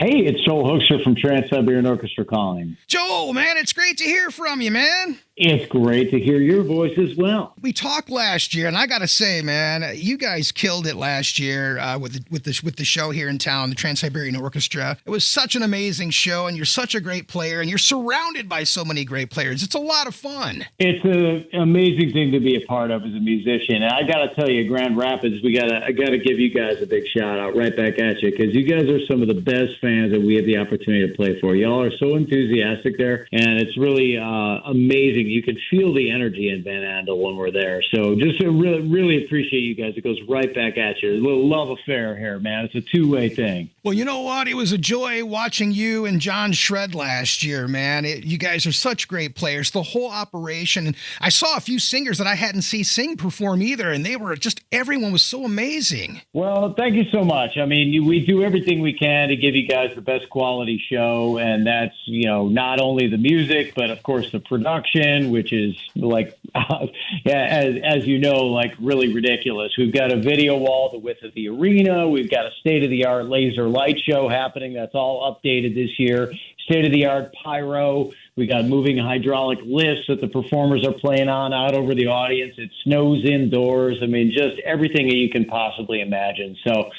Hey, it's Joel Hoekstra from Trans-Siberian Orchestra calling. Joel, man, it's great to hear from you, man. It's great to hear your voice as well. We talked last year, and I got to say, man, you guys killed it last year with the show here in town, the Trans-Siberian Orchestra. It was such an amazing show, and you're such a great player, and you're surrounded by so many great players. It's a lot of fun. It's an amazing thing to be a part of as a musician. And I got to tell you, Grand Rapids, I got to give you guys a big shout out right back at you, because you guys are some of the best fans that we have the opportunity to play for. Y'all are so enthusiastic there, and it's really amazing. You can feel the energy in Van Andel when we're there. So just really appreciate you guys. It goes right back at you. A little love affair here, man. It's a two-way thing. Well, you know what? It was a joy watching you and John Shred last year, man. You guys are such great players. The whole operation. And I saw a few singers that I hadn't seen sing perform either, and they were just, everyone was so amazing. Well, thank you so much. I mean, we do everything we can to give you guys the best quality show, and that's, not only the music, but of course the production, which is like, as you know, like really ridiculous. We've got a video wall the width of the arena. We've got a state-of-the-art laser light show happening. That's all updated this year. State-of-the-art pyro. We got moving hydraulic lifts that the performers are playing on out over the audience. It snows indoors. I mean, just everything that you can possibly imagine. So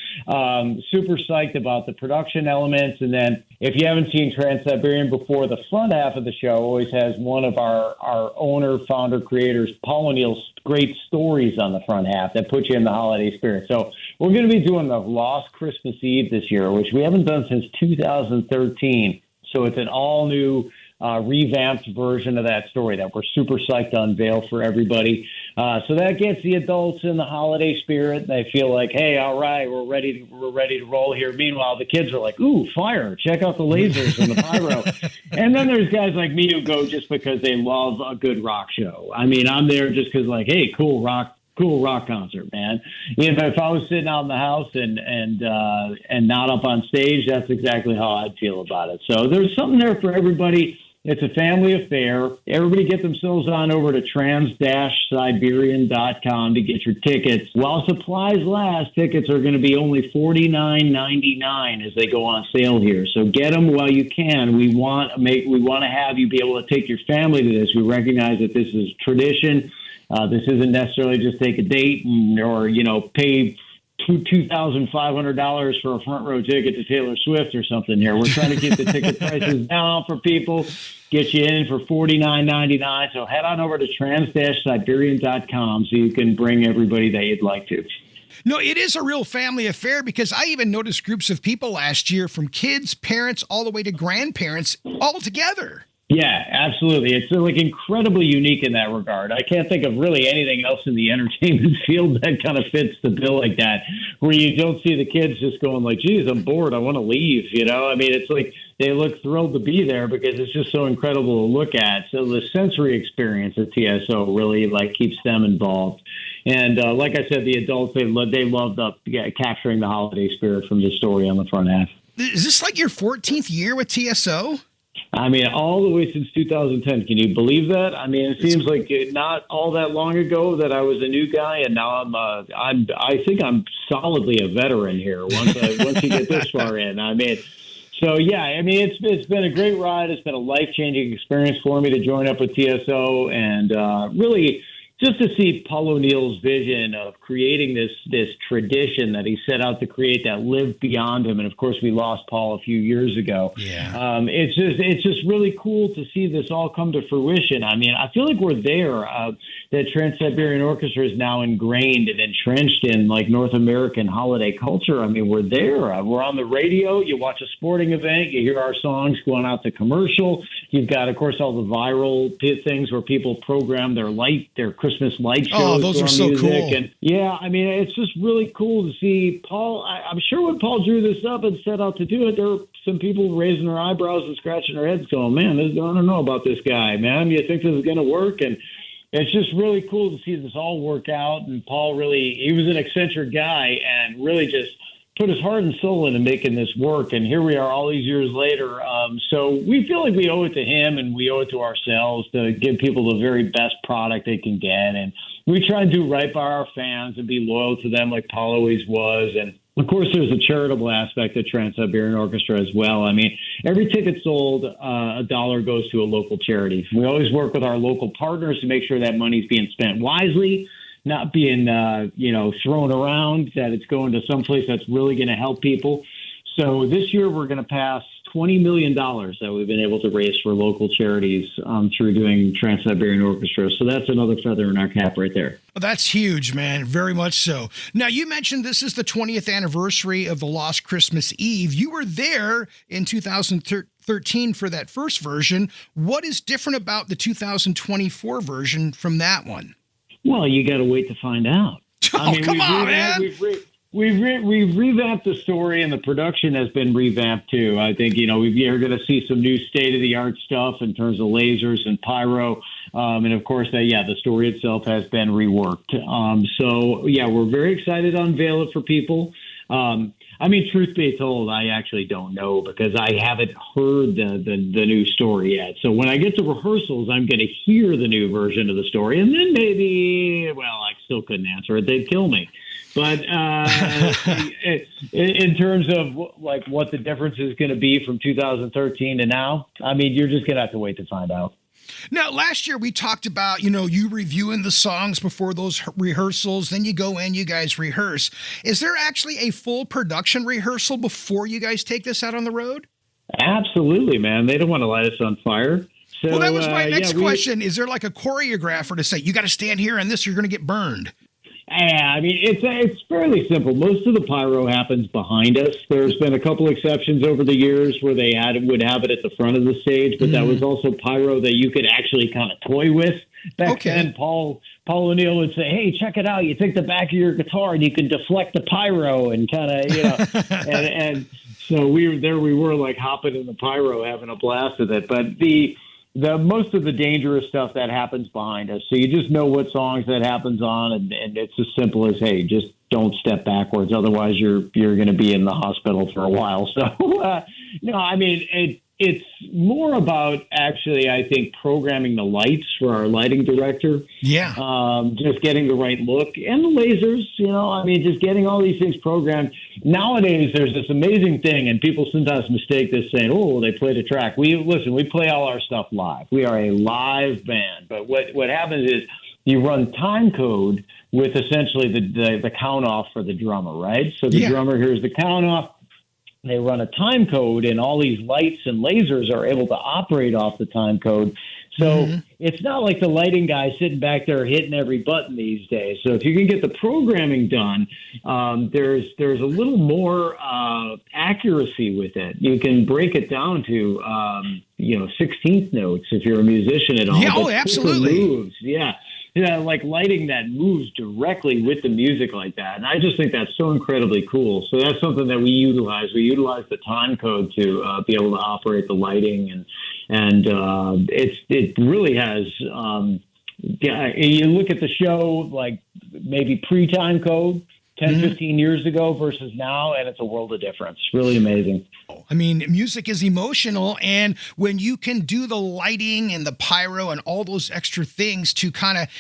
super psyched about the production elements. And then if you haven't seen Trans-Siberian before, the front half of the show always has one of our owner, founder, creators, Paul O'Neill's great stories on the front half that put you in the holiday spirit. So we're going to be doing the Lost Christmas Eve this year, which we haven't done since 2013. So it's an all-new revamped version of that story that we're super psyched to unveil for everybody. So that gets the adults in the holiday spirit. They feel like, hey, all right, we're ready to roll here. Meanwhile, the kids are like, ooh, fire, check out the lasers and the pyro. And then there's guys like me who go just because they love a good rock show. I mean, I'm there just because like, hey, cool rock concert, man. If I was sitting out in the house and not up on stage, that's exactly how I'd feel about it. So there's something there for everybody. It's a family affair. Everybody get themselves on over to trans-siberian.com to get your tickets. While supplies last, tickets are going to be only $49.99 as they go on sale here. So get them while you can. We want to have you be able to take your family to this. We recognize that this is tradition. This isn't necessarily just take a date or pay $2,500 for a front row ticket to Taylor Swift or something here. We're trying to keep the ticket prices down for people, get you in for $49.99. So head on over to trans-siberian.com so you can bring everybody that you'd like to. No, it is a real family affair because I even noticed groups of people last year from kids, parents, all the way to grandparents all together. Yeah, absolutely. It's like incredibly unique in that regard. I can't think of really anything else in the entertainment field that kind of fits the bill like that, where you don't see the kids just going like, geez, I'm bored, I want to leave. I mean, it's like they look thrilled to be there because it's just so incredible to look at. So the sensory experience at TSO really keeps them involved. And like I said, the adults, they love capturing the holiday spirit from the story on the front half. Is this like your 14th year with TSO? I mean, all the way since 2010. Can you believe that? I mean, it seems like not all that long ago that I was a new guy, and now I think I'm solidly a veteran here. Once you get this far in, I mean, so yeah, I mean, it's been a great ride. It's been a life-changing experience for me to join up with TSO, and really just to see Paul O'Neill's vision of creating this tradition that he set out to create that lived beyond him. And of course, we lost Paul a few years ago. Yeah. It's just really cool to see this all come to fruition. I mean, I feel like we're there. That Trans-Siberian Orchestra is now ingrained and entrenched in North American holiday culture. I mean, we're there. We're on the radio. You watch a sporting event. You hear our songs going out to commercial. You've got, of course, all the viral things where people program their Christmas light shows. Oh, those are so cool. And yeah, I mean, it's just really cool to see Paul. I'm sure when Paul drew this up and set out to do it, there were some people raising their eyebrows and scratching their heads going, man, I don't know about this guy, man. You think this is going to work? And it's just really cool to see this all work out. And Paul he was an eccentric guy and really just put his heart and soul into making this work. And here we are all these years later. So we feel like we owe it to him and we owe it to ourselves to give people the very best product they can get. And we try and do right by our fans and be loyal to them like Paul always was. And Of course, there's a charitable aspect of Trans-Siberian Orchestra as well. I mean, every ticket sold, a dollar goes to a local charity. We always work with our local partners to make sure that money's being spent wisely, not being, thrown around, that it's going to someplace that's really going to help people. So this year we're going to pass $20 million that we've been able to raise for local charities through doing Trans-Siberian Orchestra. So that's another feather in our cap right there. Well, that's huge, man. Very much so. Now, you mentioned this is the 20th anniversary of the Lost Christmas Eve. You were there in 2013 for that first version. What is different about the 2024 version from that one? Well, you got to wait to find out. Come on, man. We've revamped the story, and the production has been revamped too. I think, you're going to see some new state-of-the-art stuff in terms of lasers and pyro. And of course, the story itself has been reworked. We're very excited to unveil it for people. Truth be told, I actually don't know because I haven't heard the new story yet. So when I get to rehearsals, I'm going to hear the new version of the story, and then maybe, I still couldn't answer it. They'd kill me. But in terms of what the difference is going to be from 2013 to now, you're just going to have to wait to find out. Now, last year we talked about, you reviewing the songs before those rehearsals. Then you go in, you guys rehearse. Is there actually a full production rehearsal before you guys take this out on the road? Absolutely, man. They don't want to light us on fire. So, well, that was my next question. Is there like a choreographer to say, you got to stand here and this, you're going to get burned? Yeah, it's fairly simple. Most of the pyro happens behind us. There's been a couple exceptions over the years where they would have it at the front of the stage, but that was also pyro that you could actually kind of toy with. Back then, Paul O'Neill would say, "Hey, check it out! You take the back of your guitar and you can deflect the pyro and kind of, and so we were like hopping in the pyro, having a blast with it. But the most of the dangerous stuff that happens behind us. So you just know what songs that happens on, and it's as simple as, hey, just don't step backwards. Otherwise, you're going to be in the hospital for a while. So, it's more about actually, I think, programming the lights for our lighting director. Yeah. Just getting the right look and the lasers, just getting all these things programmed. Nowadays, there's this amazing thing, and people sometimes mistake this saying, oh, they played a track. We play all our stuff live. We are a live band. But what happens is you run time code with essentially the count off for the drummer, right? So the drummer hears the count off. They run a time code, and all these lights and lasers are able to operate off the time code. So it's not like the lighting guy sitting back there hitting every button these days. So if you can get the programming done, there's a little more accuracy with it. You can break it down to 16th notes if you're a musician at all. Yeah, absolutely. Moves. Yeah, like lighting that moves directly with the music like that. And I just think that's so incredibly cool. So that's something that we utilize. We utilize the time code to be able to operate the lighting. And it really has, you look at the show like maybe pre-time code, 10, 15 years ago versus now, and it's a world of difference. Really amazing. Music is emotional, and when you can do the lighting and the pyro and all those extra things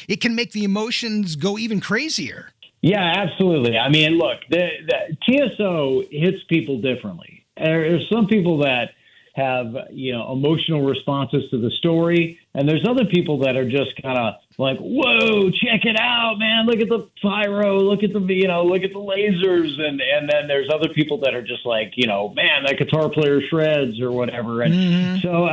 it can make the emotions go even crazier. Yeah, absolutely. Look, the TSO hits people differently. There's some people that have, emotional responses to the story. And there's other people that are just kind of like, whoa, check it out, man. Look at the pyro. Look at the, look at the lasers. And then there's other people that are just like, man, that guitar player shreds or whatever. And so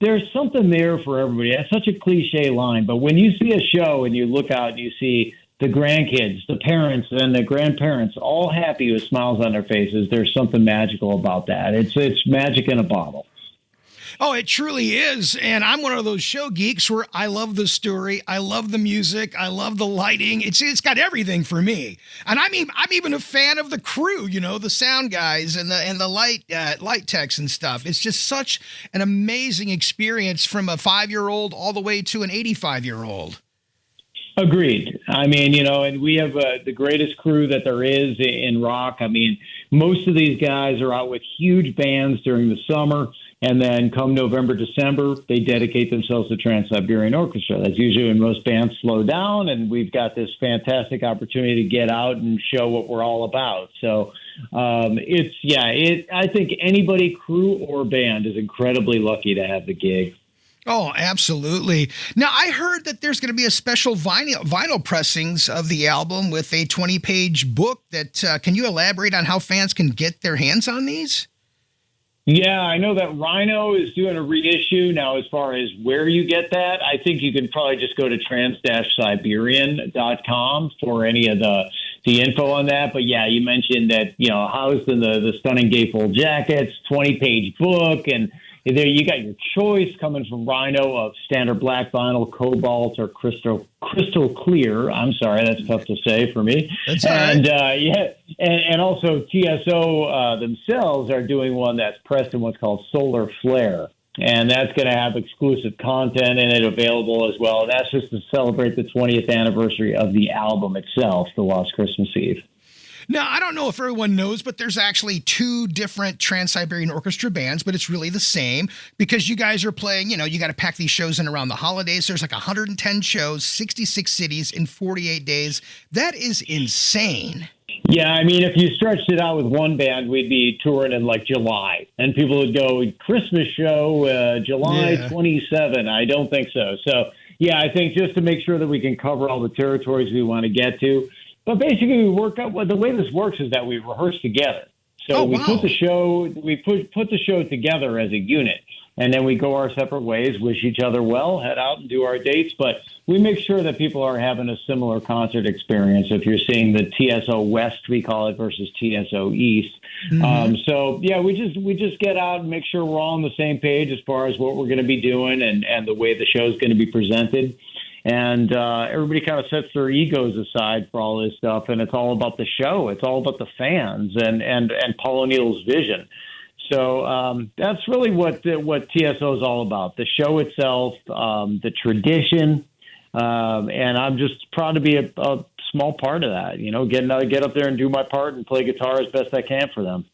there's something there for everybody. That's such a cliche line. But when you see a show and you look out and you see the grandkids, the parents, and the grandparents all happy with smiles on their faces, there's something magical about that. It's magic in a bottle. Oh, it truly is. And I'm one of those show geeks where I love the story. I love the music. I love the lighting. It's got everything for me. And I'm even a fan of the crew, the sound guys and the light techs and stuff. It's just such an amazing experience from a 5-year-old all the way to an 85-year-old. Agreed. And we have the greatest crew that there is in rock. Most of these guys are out with huge bands during the summer. And then come November, December, they dedicate themselves to Trans-Siberian Orchestra. That's usually when most bands slow down, and we've got this fantastic opportunity to get out and show what we're all about. So I think anybody, crew or band, is incredibly lucky to have the gig. Oh, absolutely. Now, I heard that there's going to be a special vinyl pressings of the album with a 20-page book. Can you elaborate on how fans can get their hands on these? Yeah, I know that Rhino is doing a reissue. Now, as far as where you get that, I think you can probably just go to trans-siberian.com for any of the info on that. But yeah, you mentioned that, housed in the stunning gatefold jackets, 20-page book, and there you got your choice coming from Rhino of standard black vinyl, cobalt, or crystal clear. I'm sorry, that's tough to say for me. That's all right. And also TSO themselves are doing one that's pressed in what's called solar flare, and that's going to have exclusive content in it available as well. And that's just to celebrate the 20th anniversary of the album itself, The Lost Christmas Eve. Now, I don't know if everyone knows, but there's actually two different Trans-Siberian Orchestra bands, but it's really the same because you guys are playing, you got to pack these shows in around the holidays. There's like 110 shows, 66 cities in 48 days. That is insane. Yeah, I mean, if you stretched it out with one band, we'd be touring in like July, and people would go, Christmas show, July 27. I don't think so. So, yeah, I think just to make sure that we can cover all the territories we want to get to. But basically, we work out. Well, the way this works is that we rehearse together. So we put the show together as a unit, and then we go our separate ways, wish each other well, head out and do our dates. But we make sure that people are having a similar concert experience. If you're seeing the TSO West, we call it, versus TSO East. Mm-hmm. We just get out and make sure we're all on the same page as far as what we're going to be doing and the way the show is going to be presented. And everybody kind of sets their egos aside for all this stuff, and it's all about the show. It's all about the fans and Paul O'Neill's vision. So that's really what TSO is all about: the show itself, the tradition, and I'm just proud to be a small part of that. Get up there and do my part and play guitar as best I can for them.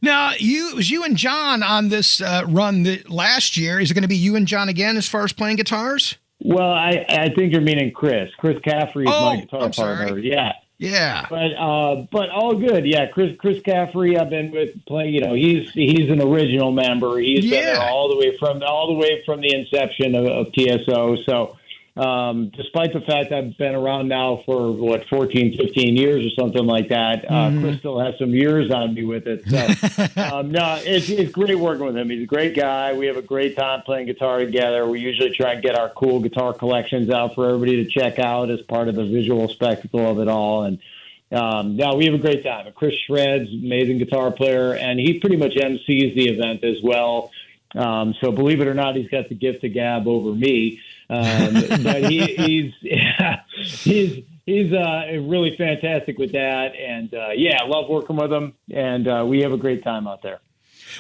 Now, it was you and John on this run last year. Is it going to be you and John again as far as playing guitars? Well, I think you're meaning Chris. Chris Caffrey is my guitar partner. Yeah. But all good. Yeah, Chris Caffrey, I've been with playing. He's an original member. He's been there all the way from the inception of TSO. So despite the fact I've been around now for 14, 15 years or something like that, Chris still has some years on me with it. So no, it's great working with him. He's a great guy. We have a great time playing guitar together. We usually try and get our cool guitar collections out for everybody to check out as part of the visual spectacle of it all. And we have a great time. Chris shreds, amazing guitar player, and he pretty much MCs the event as well. So believe it or not, he's got the gift of gab over me. But he's really fantastic with that. And I love working with him. And we have a great time out there.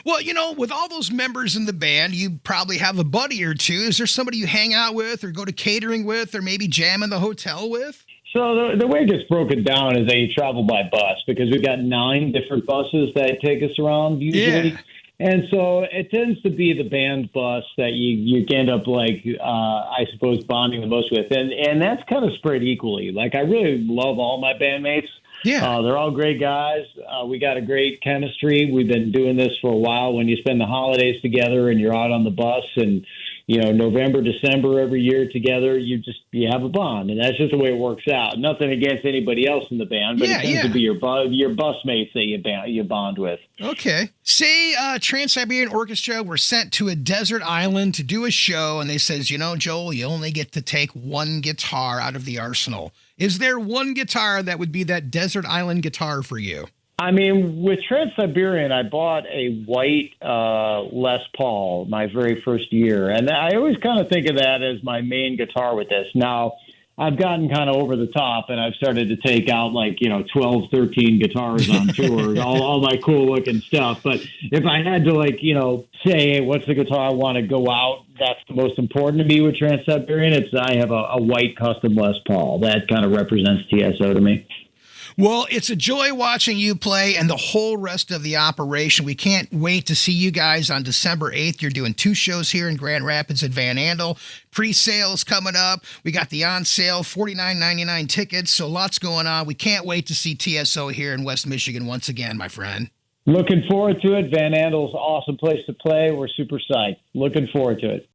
Well, with all those members in the band, you probably have a buddy or two. Is there somebody you hang out with or go to catering with or maybe jam in the hotel with? So the way it gets broken down is that you travel by bus because we've got 9 different buses that take us around usually. Yeah. And so it tends to be the band bus that you end up I suppose bonding the most with. And that's kind of spread equally. Like I really love all my bandmates. Yeah. They're all great guys. We got a great chemistry. We've been doing this for a while. When you spend the holidays together and you're out on the bus and, November, December every year together, you have a bond. And that's just the way it works out. Nothing against anybody else in the band, but it tends to be your bus mates that you bond with. Okay. Say Trans-Siberian Orchestra were sent to a desert island to do a show, and they says, Joel, you only get to take one guitar out of the arsenal. Is there one guitar that would be that desert island guitar for you? I mean, with Trans-Siberian, I bought a white Les Paul my very first year. And I always kind of think of that as my main guitar with this. Now, I've gotten kind of over the top, and I've started to take out 12, 13 guitars on tour, all my cool-looking stuff. But if I had to, say, what's the guitar I want to go out, that's the most important to me with Trans-Siberian. I have a white custom Les Paul. That kind of represents TSO to me. Well, it's a joy watching you play and the whole rest of the operation. We can't wait to see you guys on December 8th. You're doing 2 shows here in Grand Rapids at Van Andel. Pre-sales coming up. We got the on sale $49.99 tickets, so lots going on. We can't wait to see TSO here in West Michigan once again, my friend. Looking forward to it. Van Andel's an awesome place to play. We're super psyched. Looking forward to it.